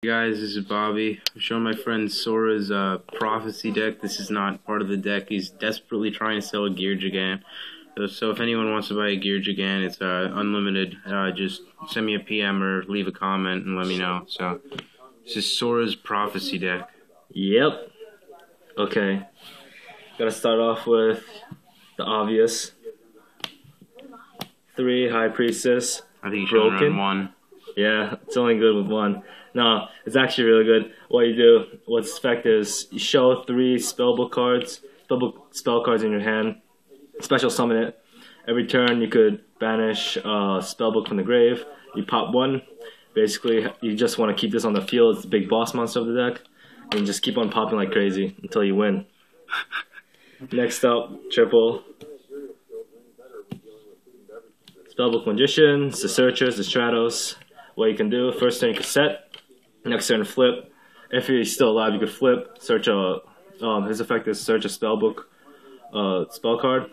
Hey guys, this is Bobby. I'm showing my friend Sora's prophecy deck. This is not part of the deck. He's desperately trying to sell a gear Gigant. So if anyone wants to buy a gear Gigant, it's unlimited. Just send me a PM or leave a comment and let me know. So this is Sora's prophecy deck. Yep. Okay. Gotta start off with the obvious. 3 High Priestess. I think you should only run one. Yeah, it's only good with one. No, it's actually really good. What you do, what's effective is you show 3 spellbook cards, spell cards in your hand, special summon it. Every turn you could banish a spellbook from the grave. You pop one. Basically, you just want to keep this on the field. It's the big boss monster of the deck. And just keep on popping like crazy until you win. Next up, triple. Spellbook Magicians, the Searchers, the Stratos. What you can do, first turn you can set, next turn flip. If he's still alive, you could flip, search a, his effect is search a spellbook spell card.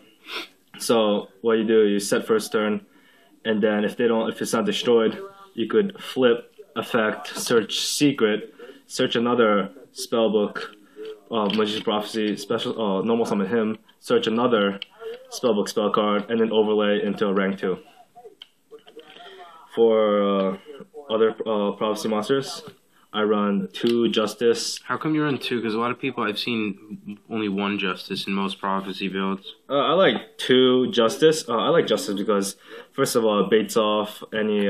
So what you do, you set first turn, and then if it's not destroyed, you could flip effect, search secret, search another spellbook, Magician's Prophecy, special, normal summon him, search another spellbook spell card, and then overlay into a rank 2. For other prophecy monsters, I run 2 Justice. How come you run 2? Because a lot of people, I've seen only 1 Justice in most prophecy builds. I like 2 Justice. I like Justice because, first of all, it baits off any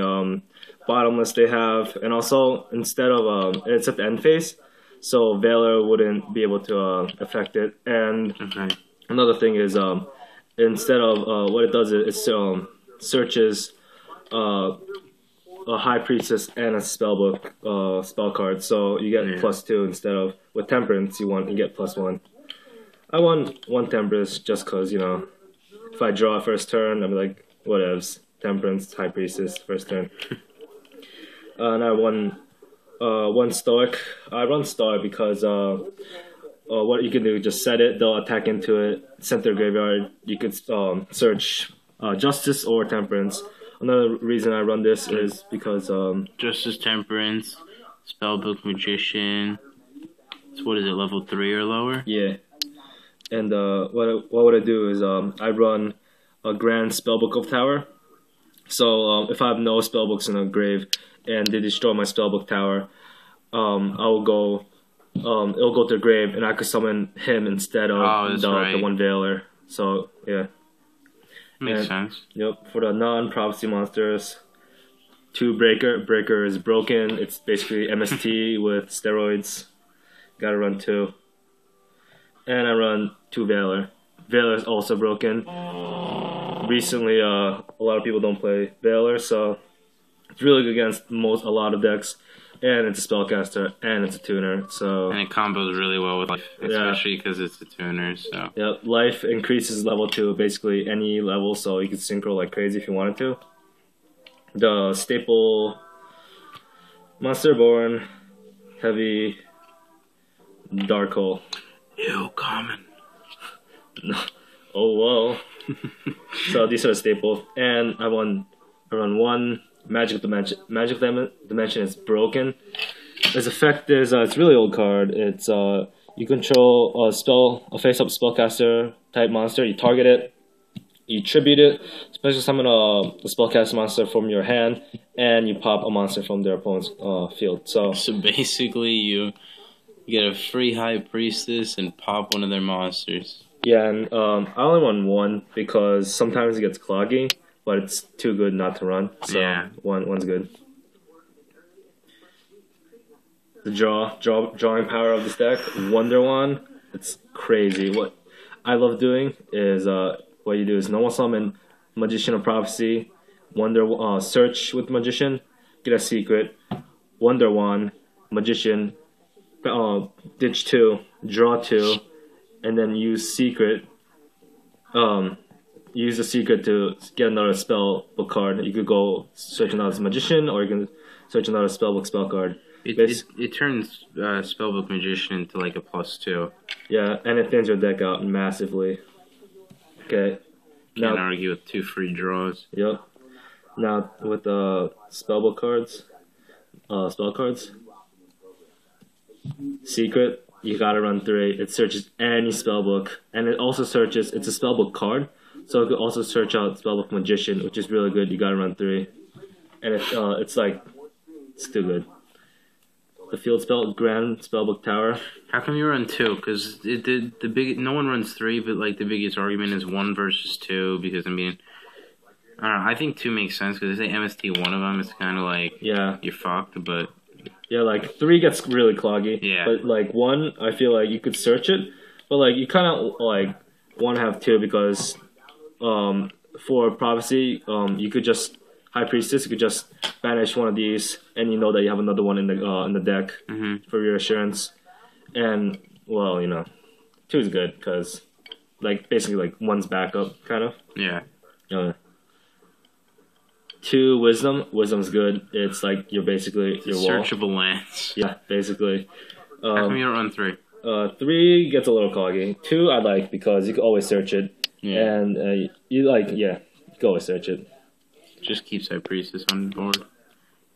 bottomless they have, and also instead of it's at the end phase, so Valor wouldn't be able to affect it. And another thing is, instead of what it does is it searches a High Priestess and a spellbook spell card, so you get +2 instead of with Temperance you get +1. I want 1 Temperance just cause if I draw first turn I'm like whatevs, Temperance, High Priestess first turn. And I won 1 Stoic. I run Stoic because what you can do, just set it, they'll attack into it, center graveyard. You could search Justice or Temperance. Another reason I run this is because Justice, Temperance, Spellbook Magician. So what is it, level 3 or lower? Yeah. And what would I do is I run a Grand Spellbook of Tower. So if I have no spellbooks in a grave and they destroy my spellbook tower, I'll go. It'll go to the grave, and I could summon him instead of the 1 Valor. So yeah. Makes sense. Yep. For the non-prophecy monsters, 2 Breaker. Breaker is broken. It's basically MST with steroids. Gotta run 2. And I run 2 Valor. Valor is also broken. Recently, a lot of people don't play Valor, so it's really good against a lot of decks. And it's a spellcaster, and it's a tuner, so... And it combos really well with life, especially because it's a tuner, so... Yep, life increases level 2, basically any level, so you can synchro like crazy if you wanted to. The staple... Monsterborn, Heavy, Dark Hole. Ew, common. Oh, whoa. So these are the staples, and I run 1... Magic Dimension. Magic Dimension is broken. Its effect is it's a really old card. It's you control a face-up spellcaster type monster. You target it, you tribute it, special summon a spellcaster monster from your hand, and you pop a monster from their opponent's field. So basically, you get a free High Priestess and pop one of their monsters. Yeah, and I only run 1 because sometimes it gets cloggy. But it's too good not to run, so yeah. One's good. The drawing power of this deck, Wonder Wand, it's crazy. What I love doing is what you do is normal summon Magician of Prophecy, search with Magician, get a secret, Wonder Wand, Magician, ditch 2, draw 2, and then use secret. Use the secret to get another spellbook card. You could go search another Magician, or you can search another spellbook spell card. It turns Spellbook Magician into like a +2. Yeah, and it thins your deck out massively. Okay. Can't argue with 2 free draws. Yep. Now with the spellbook cards, spell cards, Secret, you gotta run 3. It searches any spellbook, and it also searches. It's a spellbook card, so it could also search out spellbook Magician, which is really good. You gotta run 3, and it's like it's too good. The field spell, Grand Spellbook Tower. How come you run 2? Because the big no one runs 3, but like the biggest argument is 1 versus 2. Because I mean, I don't know. I think 2 makes sense because they say MST one of them. It's kind of like you're fucked, but. Yeah, like 3 gets really cloggy. Yeah. But like 1, I feel like you could search it, but like you kind of like want to have 2 because for prophecy, you could just High Priestess. You could just banish one of these, and you know that you have another one in the deck for reassurance. And well, 2 is good because like basically like 1's backup kind of. Yeah. 2 wisdom. Wisdom's good. It's like you're basically your wall. Searchable lands. Yeah, basically. How come you don't run 3? 3 gets a little cloggy. 2 I like because you can always search it. Yeah. And you can always search it. Just keeps High Priestess on the board.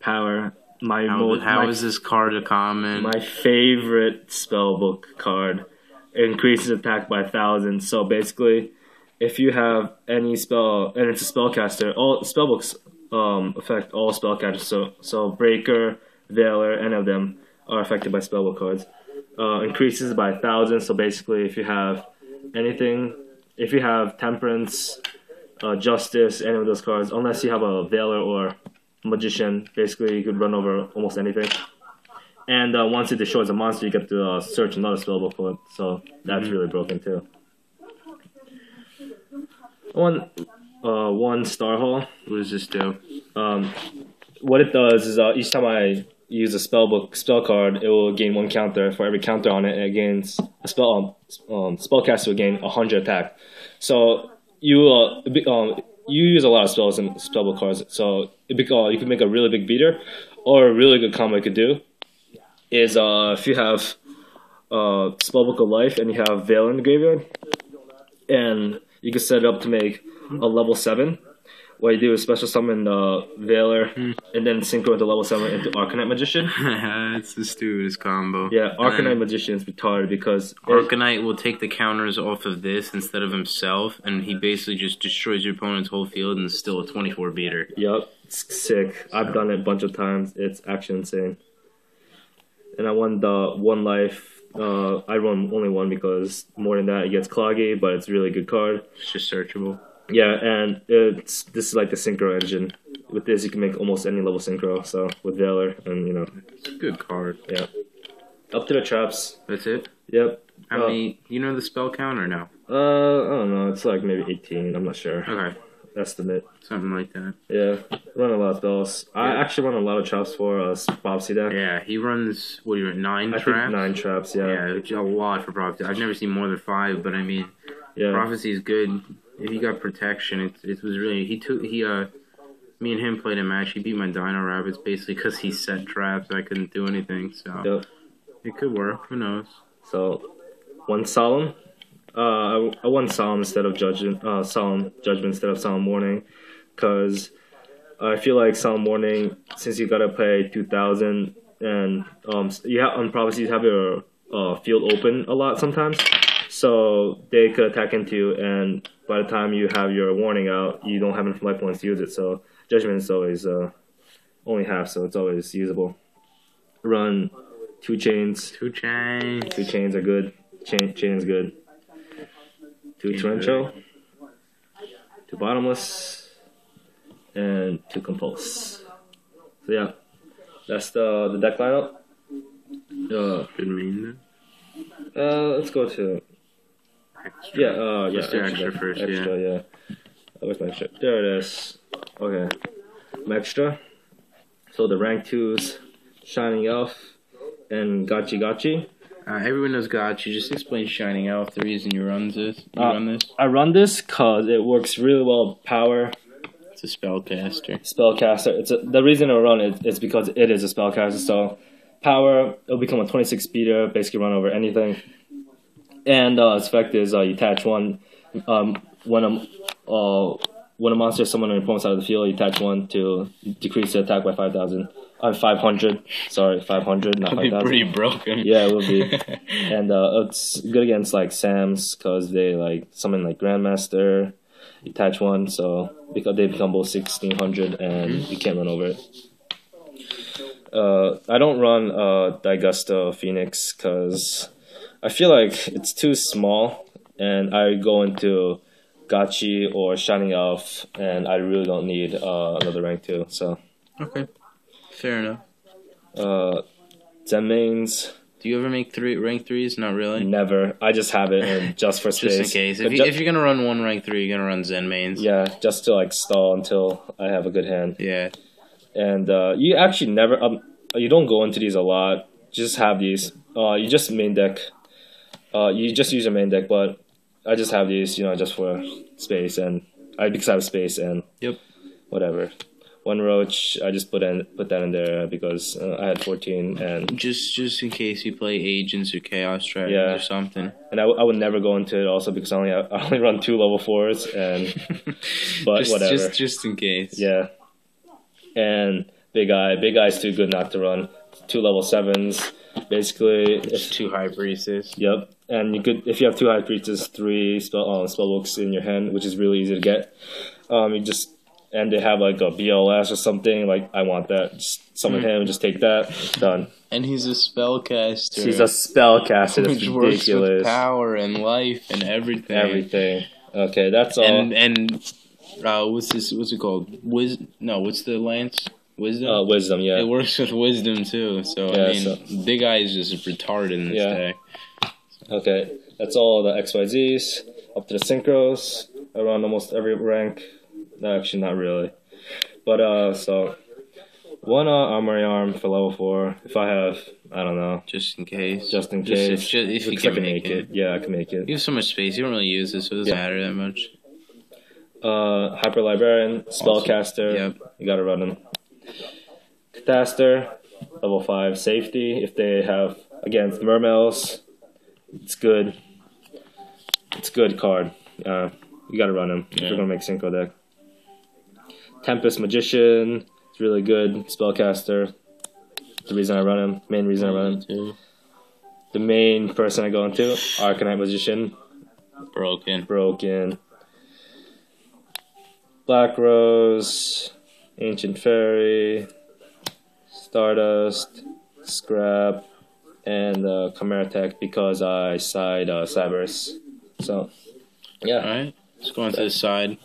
Power. How is this card a common? My favorite spellbook card. It increases attack by 1,000. So basically, if you have any spell, and it's a spellcaster, all spellbooks affect all spellcasters. So Breaker, Veiler, any of them are affected by spellbook cards. Increases by 1,000. So basically, if you have anything, if you have Temperance, Justice, any of those cards, unless you have a Veiler or Magician, basically you could run over almost anything. And once it destroys a monster, you get to search another spellbook for it. So that's really broken too. One Star Hall. What does this do? What it does is each time I use a spell card, it will gain 1 counter. For every counter on it, it gains a spellcaster will gain 100 attack. So you use a lot of spells and spellbook cards. So you can make a really big beater, or a really good combo you could do is if you have spellbook of life and you have Veil in the graveyard, and you can set it up to make a level 7. What you do is special summon Veiler and then synchro into level 7 into Arcanite Magician. That's the stupidest combo. Yeah, Arcanite Magician is retarded because Arcanite will take the counters off of this instead of himself, and he basically just destroys your opponent's whole field and is still a 24 beater. Yup, it's sick. I've done it a bunch of times. It's actually insane. And I won the 1 life. I run only 1 because more than that it gets cloggy, but it's a really good card. It's just searchable. Yeah, and this is like the synchro engine. With this, you can make almost any level synchro. So with Veiler, and it's a good card. Yeah. Up to the traps. That's it. Yep. How many? You know the spell count or no? I don't know. It's like maybe 18. I'm not sure. Okay. Estimate. Something like that. Yeah. Run a lot of spells. Yeah. I actually run a lot of traps for Prophecy deck. Yeah, he runs. What are you at? 9 traps? I think 9 traps. Yeah. Yeah, a lot for Prophecy. I've never seen more than 5, but I mean, Prophecy is good. If he got protection, it was really me and him played a match. He beat my Dino Rabbits basically because he set traps. I couldn't do anything, so it could work. Who knows? So 1 Solemn. I won Solemn instead of Solemn Judgment instead of Solemn Warning, because I feel like Solemn Warning, since you gotta pay 2,000 and you have on Prophecy you have your field open a lot sometimes, so they could attack into you, and by the time you have your warning out, you don't have enough life points to use it. So Judgment is always only half, so it's always usable. Run 2 chains. 2 chains. 2 chains are good. Chain is good. 2 Torrential. 2 Bottomless. And 2 Compulse. So yeah, that's the deck lineup. Good mean. Let's go to. Extra. Let's do extra first. Yeah. Where's my extra? There it is. Okay. My extra. So the rank 2s, Shining Elf, and Gachi. Everyone knows Gachi. Just explain Shining Elf, the reason you run this. I run this because it works really well with power. It's a spellcaster. The reason I run it is because it is a spellcaster. So power, it'll become a 26 speeder, basically run over anything. And its effect is you attach 1 when when a monster is summoned on your opponent's side of the field, you attach 1 to decrease the attack by 5,000. 500. Sorry, 500, not That'd be 5,000. pretty broken. Yeah, it will be. And it's good against like Sams because they like summon like Grandmaster. You attach 1, so because they become both 1,600 and you can't run over it. I don't run Daigusto Phoenix because I feel like it's too small, and I go into Gachi or Shining Elf, and I really don't need another rank 2. So Okay, fair enough. Zenmains. Do you ever make rank 3s? Not really. Never. I just have it and just for space. Just in case. If you're gonna run one rank 3, you're gonna run Zen mains. Yeah, just to like stall until I have a good hand. Yeah. And you actually never you don't go into these a lot. Just have these. You just main deck. You just use your main deck, but I just have these, just for space because I have space and Yep. whatever. One roach, I just put that in there because I had 14 and just in case you play agents or chaos strategies or something. And I would never go into it also because I only run 2 level 4s and but whatever. Just in case. Yeah. And Big Eye's too good not to run. 2 level 7s. Basically, It's 2 high priestess. Yep. And you could, if you have 2 high priestess, 3 spellbooks in your hand, which is really easy to get. And they have like a BLS or something. Like I want that. Just summon him. Just take that. Done. And he's a spellcaster. He's a spellcaster. That's which ridiculous. works with power and life and everything. Everything. Okay, that's all. And what's it called? What's the lance? Wisdom. Wisdom. Yeah. It works with wisdom too. So Yeah, Big Eye is just retarded in this deck. Okay, that's all the XYZs. Up to the synchros. I run almost every rank. No, actually, not really. But so 1 armory arm for level 4. If I have, I don't know. Just in case. Just in case. If you Because I can make it. Yeah, I can make it. You have so much space. You don't really use it, so it doesn't matter that much. Hyper Librarian, Spellcaster. Yep. You gotta run them. Cataster, level 5 safety. If they have against Mermails, it's good. It's a good card. You gotta run him if you're gonna make synchro deck. Tempest Magician, it's really good. Spellcaster. The reason I run him. Main reason I run him. Too. The main person I go into, Arcanite Magician. Broken. Black Rose, Ancient Fairy, Stardust, Scrap, and Chimera Tech because I side Cybers. So, yeah. Alright, let's go on to the side.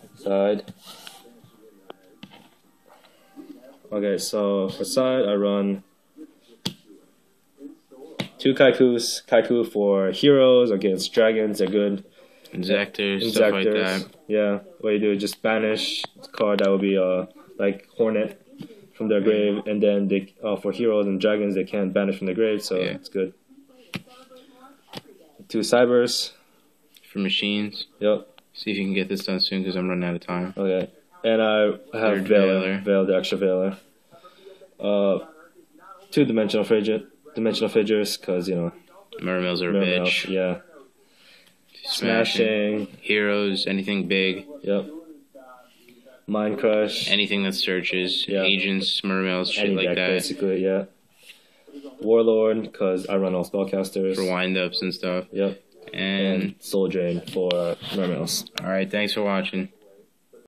Okay, so for side, I run 2 Kaikus. Kaiku for heroes against dragons, they're good. Injectors, stuff like that. Yeah, what you do is just banish the card that will be like Hornet from their grave, and then they for heroes and dragons they can't banish from their grave, so it's good. 2 Cybers. For machines. Yep. See if you can get this done soon because I'm running out of time. Okay. And I have Veiler, the extra Veiler. 2 dimensional fidgets, because, Mermails are a bitch. Yeah. Smashing. Heroes, anything big. Yep. Mind Crush. Anything that searches. Yeah. Agents, Mermails, shit any like deck, that. Basically, yeah. Warlord, because I run all spellcasters. For wind-ups and stuff. Yep. And Soul Drain for Mermails. Alright, thanks for watching.